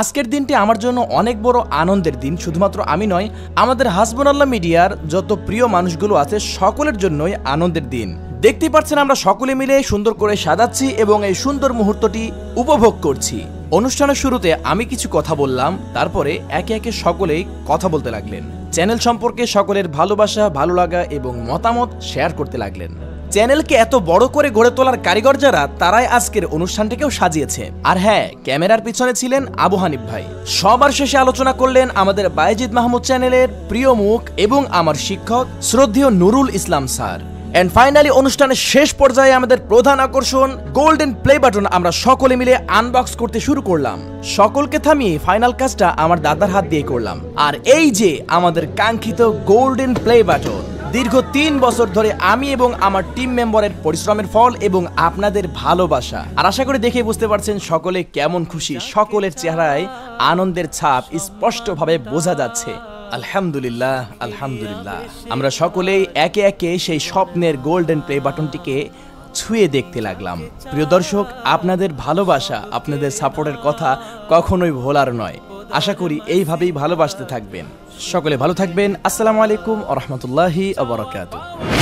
আজকের দিনটি আমার জন্য অনেক বড় আনন্দের দিন। শুধুমাত্র আমি নয়, আমাদের হাসবুনাল্লাহ মিডিয়ার যত প্রিয় মানুষগুলো আছে সকলের জন্যই আনন্দের দিন। দেখতেই পাচ্ছেন আমরা সকলে মিলে সুন্দর করে সাজাচ্ছি এবং এই সুন্দর মুহূর্তটি উপভোগ করছি। অনুষ্ঠানের শুরুতে আমি কিছু কথা বললাম, তারপরে একে একে সকলেই কথা বলতে লাগলেন। চ্যানেল সম্পর্কে সকলের ভালোবাসা, ভালো লাগা এবং মতামত শেয়ার করতে লাগলেন। চ্যানেলকে এত বড় করে গড়ে তোলার কারিগর যারা, তারাই আজকের অনুষ্ঠানটিকেও সাজিয়েছে। আর হ্যাঁ, ক্যামেরার পিছনে ছিলেন আবু হানিফ ভাই। সবার শেষে আলোচনা করলেন আমাদের বাইজিদ মাহমুদ চ্যানেলের প্রিয় মুখ এবং আমার শিক্ষক শ্রদ্ধেয় Nurul Islam sir. And finally অনুষ্ঠানের শেষ পর্যায়ে আমাদের প্রধান আকর্ষণ গোল্ডেন প্লে বাটন আমরা সকলে মিলে আনবক্স করতে শুরু করলাম। সকলকে থামিয়ে ফাইনাল কাজটা আমার দাদার হাত দিয়ে করলাম। আর এই যে আমাদের কাঙ্ক্ষিত গোল্ডেন প্লে বাটন, দীর্ঘ 3 বছর ধরে আমি এবং আমার টিম মেম্বারের পরিশ্রমের ফল এবং আপনাদের ভালোবাসা। আর আশা করি দেখে বুঝতে পারছেন সকলে কেমন খুশি, সকলের চেহারায় আনন্দের ছাপ স্পষ্টভাবে বোঝা যাচ্ছে। আলহামদুলিল্লাহ, আলহামদুলিল্লাহ। আমরা সকলেই একে একে সেই স্বপ্নের গোল্ডেন প্লে বাটনটিকে ছুঁয়ে দেখতে লাগলাম। প্রিয় দর্শক, আপনাদের ভালোবাসা, আপনাদের সাপোর্টের কথা কখনোই ভোলার নয়। আশা করি এইভাবেই ভালোবাসতে থাকবেন। সকলে ভালো থাকবেন। আসসালামু আলাইকুম ওয়া রাহমাতুল্লাহি ওয়া বারাকাতুহু।